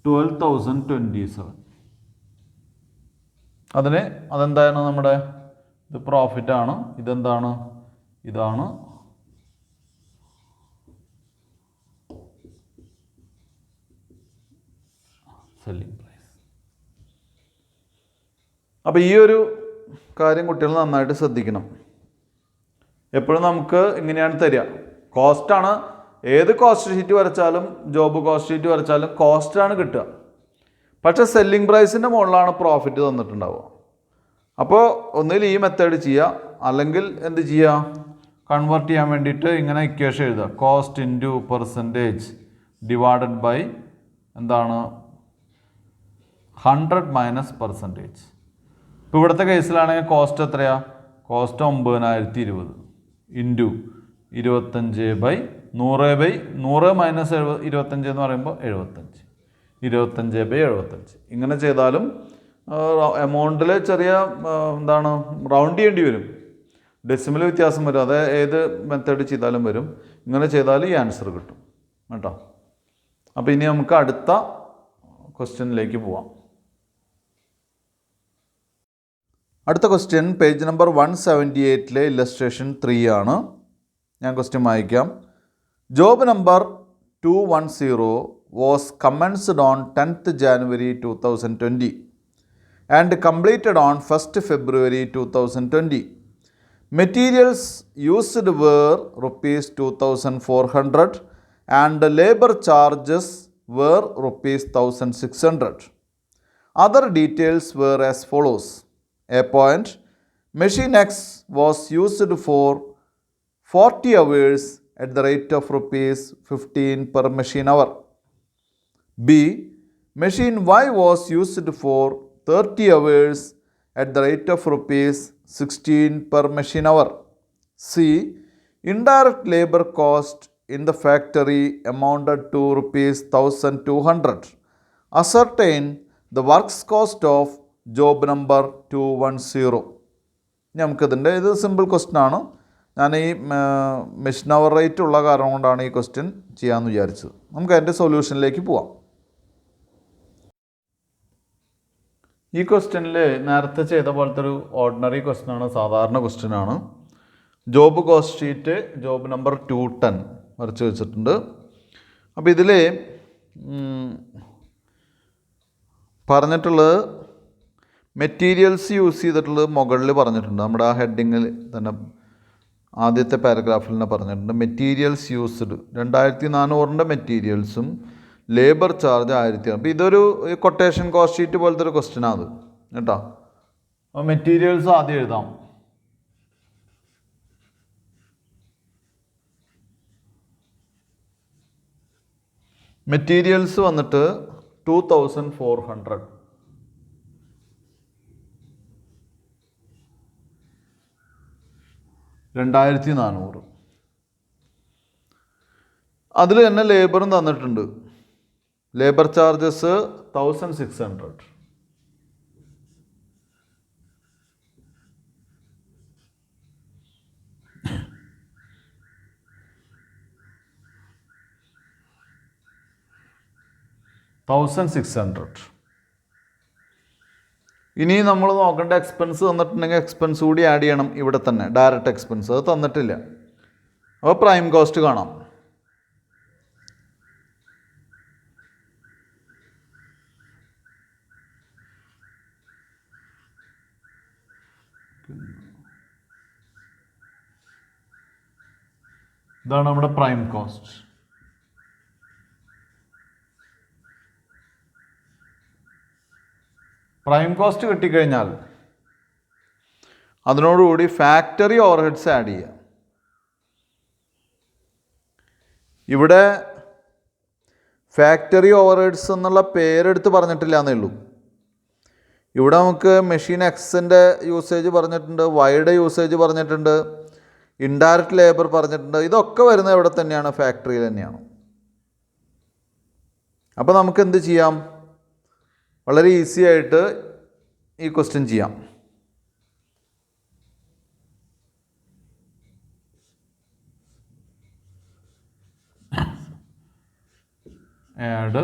12,027. അതെന്താണ് നമ്മുടെ ഇത് പ്രോഫിറ്റാണ്. ഇതെന്താണ്? ഇതാണ് സെല്ലിംഗ് പ്രൈസ്. അപ്പോൾ ഈ ഒരു കാര്യം കുട്ടികൾ നന്നായിട്ട് ശ്രദ്ധിക്കണം. എപ്പോഴും നമുക്ക് ഇങ്ങനെയാണ് തരിക. കോസ്റ്റാണ്. ഏത് കോസ്റ്റ് ഷീറ്റ് വരച്ചാലും ജോബ് കോസ്റ്റ് ഷീറ്റ് വരച്ചാലും കോസ്റ്റാണ് കിട്ടുക. പക്ഷേ സെല്ലിംഗ് പ്രൈസിൻ്റെ മുകളിലാണ് പ്രോഫിറ്റ് തന്നിട്ടുണ്ടാവുക. അപ്പോൾ ഒന്നുകിൽ ഈ മെത്തേഡ് ചെയ്യുക, അല്ലെങ്കിൽ എന്ത് ചെയ്യുക? കൺവേർട്ട് ചെയ്യാൻ വേണ്ടിയിട്ട് ഇങ്ങനെ ഇക്വേഷൻ എഴുതുക. Cost into percentage divided by എന്താണ് 100 മൈനസ് പെർസെൻറ്റേജ്. ഇപ്പോൾ ഇവിടുത്തെ കേസിലാണെങ്കിൽ കോസ്റ്റ് എത്രയാണ്? കോസ്റ്റ് 9,020 ഇൻറ്റു 25/100 മൈനസ് 25 എന്ന് പറയുമ്പോൾ 75. 25/75 ഇങ്ങനെ ചെയ്താലും എമൗണ്ടിൽ ചെറിയ എന്താണ് റൗണ്ട് ചെയ്യേണ്ടി വരും. ഡെസിമൽ വ്യത്യാസം വരും. അത് ഏത് മെത്തേഡ് ചെയ്താലും വരും. ഇങ്ങനെ ചെയ്താൽ ഈ ആൻസർ കിട്ടും കേട്ടോ. അപ്പോൾ ഇനി നമുക്ക് അടുത്ത ക്വസ്റ്റ്യനിലേക്ക് പോവാം. അടുത്ത ക്വസ്റ്റ്യൻ പേജ് നമ്പർ 178 ഇല്ലസ്ട്രേഷൻ 3 ആണ്. ഞാൻ ക്വസ്റ്റ്യൻ വായിക്കാം. Job number 210 was commenced on 10th January 2020 and completed on 1st February 2020. Materials used were rupees 2,400 and labor charges were rupees 1,600. Other details were as follows. A point, machine X was used for 40 hours at the rate of rupees 15 per machine hour. B, machine Y was used for 30 hours at the rate of rupees 16 per machine hour. C, indirect labor cost in the factory amounted to rupees 1,200. Ascertain the works cost of job number 210. നമുക്കിതിൻ്റെ ഇത് simple question ആണ്. ഞാൻ ഈ machine hour rate ഉള്ള കാരണം കൊണ്ടാണ് ഈ question ചെയ്യാമെന്ന് വിചാരിച്ചത്. നമുക്ക് അതിൻ്റെ സൊല്യൂഷനിലേക്ക് പോവാം. ഈ ക്വസ്റ്റ്യനിൽ നേരത്തെ ചെയ്ത പോലത്തെ ഒരു ഓർഡിനറി ക്വസ്റ്റ്യനാണ്, സാധാരണ ക്വസ്റ്റ്യനാണ്. Job cost sheet job number 210 വരച്ച് വെച്ചിട്ടുണ്ട്. അപ്പോൾ ഇതിൽ പറഞ്ഞിട്ടുള്ളത് മെറ്റീരിയൽസ് യൂസ് ചെയ്തിട്ടുള്ളത് മുകളിൽ പറഞ്ഞിട്ടുണ്ട്. നമ്മുടെ ആ ഹെഡിങ്ങിൽ തന്നെ ആദ്യത്തെ പാരഗ്രാഫിൽ തന്നെ പറഞ്ഞിട്ടുണ്ട്. മെറ്റീരിയൽസ് യൂസ്ഡ് 2400 മെറ്റീരിയൽസും ലേബർ ചാർജ് 1000. അപ്പോൾ ഇതൊരു കൊട്ടേഷൻ കോസ്റ്റ് ഷീറ്റ് പോലത്തെ ഒരു ക്വസ്റ്റ്യനാണ് അത് കേട്ടോ. അപ്പോൾ മെറ്റീരിയൽസ് ആദ്യം എഴുതാം. മെറ്റീരിയൽസ് വന്നിട്ട് 2400. അതിൽ തന്നെ ലേബറും തന്നിട്ടുണ്ട്. Labour charges 1600. ഇനി നമ്മൾ നോക്കേണ്ട എക്സ്പെൻസ് തന്നിട്ടുണ്ടെങ്കിൽ എക്സ്പെൻസ് കൂടി ആഡ് ചെയ്യണം ഇവിടെ തന്നെ. ഡയറക്റ്റ് എക്സ്പെൻസ് അത് തന്നിട്ടില്ല. അപ്പോൾ പ്രൈം കോസ്റ്റ് കാണാം. ഇതാണ് നമ്മുടെ പ്രൈം കോസ്റ്റ്. പ്രൈം കോസ്റ്റ് കിട്ടിക്കഴിഞ്ഞാൽ അതിനോടുകൂടി ഫാക്ടറി ഓവർഹെഡ്സ് ആഡ് ചെയ്യുക. ഇവിടെ ഫാക്ടറി ഓവർഹെഡ്സ് എന്നുള്ള പേരെടുത്ത് പറഞ്ഞിട്ടില്ല എന്നേ ഉള്ളൂ. ഇവിടെ നമുക്ക് മെഷീൻ എക്സിൻ്റെ യൂസേജ് പറഞ്ഞിട്ടുണ്ട്, വൈയുടെ യൂസേജ് പറഞ്ഞിട്ടുണ്ട്, ഇൻഡയറക്റ്റ് ലേബർ പറഞ്ഞിട്ടുണ്ട്. ഇതൊക്കെ വരുന്നത് ഇവിടെ തന്നെയാണ്, ഫാക്ടറിയിൽ തന്നെയാണ്. അപ്പോൾ നമുക്ക് എന്ത് ചെയ്യാം? വളരെ ഈസി ആയിട്ട് ഈ ക്വസ്റ്റ്യൻ ചെയ്യാം. Add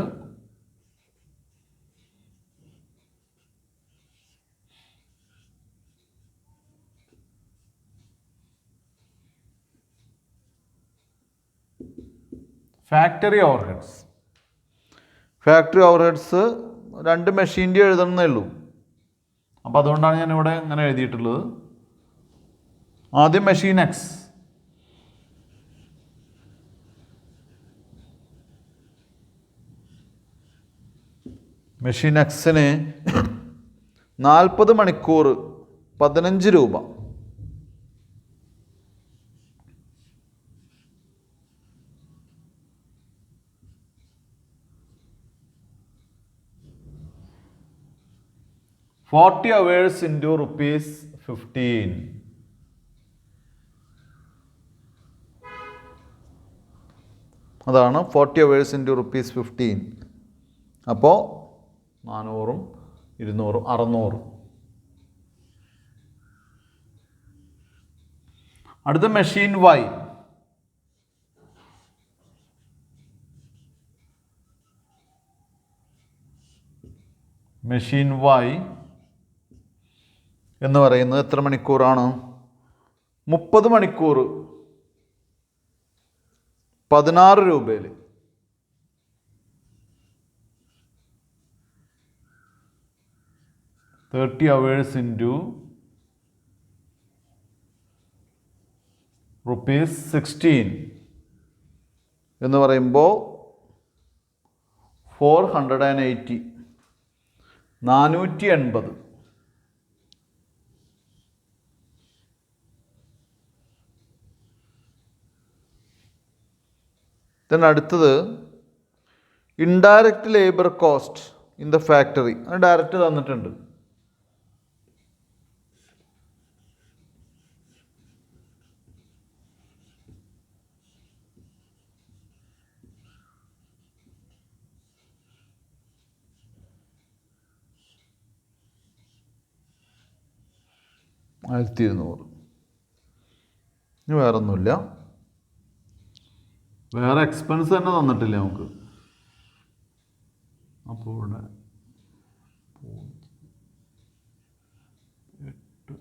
factory overheads. Factory overheads 2 മെഷീൻ്റെ എഴുതണമെന്നേ ഉള്ളൂ. അപ്പോൾ അതുകൊണ്ടാണ് ഞാനിവിടെ ഇങ്ങനെ എഴുതിയിട്ടുള്ളത്. ആദ്യം മെഷീൻ എക്സ്. മെഷീൻ എക്സിന് 40 മണിക്കൂർ 15 രൂപ. $40 hours into ₹15. അതാണ് 40 hours into ₹15. അപ്പോൾ 400, 200, 600. അടുത്ത മെഷീൻ വൈ. മെഷീൻ വൈ എന്ന് പറയുന്നത് എത്ര മണിക്കൂറാണ്? 30 മണിക്കൂർ 16 രൂപയിൽ. $30 hours into ₹16 എന്ന് പറയുമ്പോൾ 480, 480. then അടുത്തത് indirect labour cost in the factory. അത് ഡയറക്റ്റ് തന്നിട്ടുണ്ട്. $1200. ഇനി വേറൊന്നുമില്ല. വേറെ എക്സ്പെൻസ് തന്നെ തന്നിട്ടില്ല നമുക്ക്. അപ്പോൾ ഇവിടെ 8.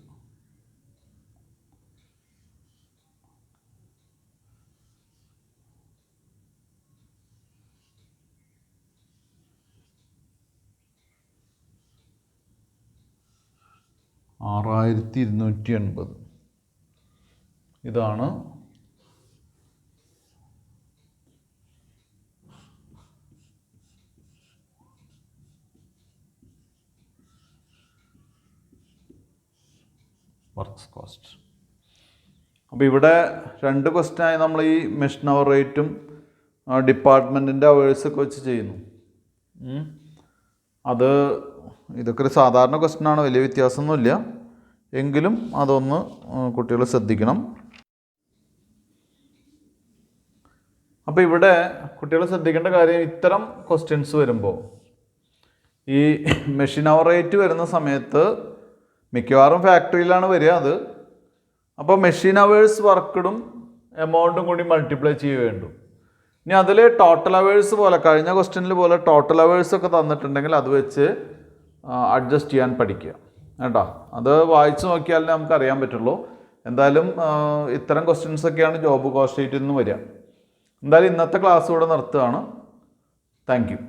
6280. ഇതാണ് വർക്ക്സ് കോസ്റ്റ്. അപ്പോൾ ഇവിടെ 2 ക്വസ്റ്റ്യനായി നമ്മൾ ഈ മെഷീൻ അവർ റേറ്റും ഡിപ്പാർട്ട്മെൻറ്റിൻ്റെ അവേഴ്സൊക്കെ വെച്ച് ചെയ്യുന്നു. ഇതൊക്കെ ഒരു സാധാരണ ക്വസ്റ്റ്യനാണ്, വലിയ വ്യത്യാസമൊന്നുമില്ല. എങ്കിലും അതൊന്ന് കുട്ടികൾ ശ്രദ്ധിക്കണം. അപ്പോൾ ഇവിടെ കുട്ടികൾ ശ്രദ്ധിക്കേണ്ട കാര്യം, ഇത്തരം ക്വസ്റ്റ്യൻസ് വരുമ്പോൾ ഈ മെഷീൻ അവർ റേറ്റ് വരുന്ന സമയത്ത് മിക്കവാറും ഫാക്ടറിയിലാണ് വരിക അത്. അപ്പോൾ മെഷീൻ അവേഴ്സ് വർക്കഡും എമൗണ്ടും കൂടി മൾട്ടിപ്ലൈ ചെയ്യുക വേണ്ടു. ഇനി അതിൽ ടോട്ടൽ അവേഴ്സ് പോലെ, കഴിഞ്ഞ ക്വസ്റ്റ്യനിൽ പോലെ ടോട്ടൽ അവേഴ്സൊക്കെ തന്നിട്ടുണ്ടെങ്കിൽ അത് വെച്ച് അഡ്ജസ്റ്റ് ചെയ്യാൻ പഠിക്കുക കേട്ടോ. അത് വായിച്ച് നോക്കിയാലേ നമുക്ക് അറിയാൻ പറ്റുള്ളൂ. എന്തായാലും ഇത്തരം ക്വസ്റ്റ്യൻസൊക്കെയാണ് ജോബ് കോസ്റ്റ് ഷീറ്റിൽ നിന്ന് വരിക. എന്തായാലും ഇന്നത്തെ ക്ലാസ് ഇവിടെ നിർത്തുകയാണ്. Thank you.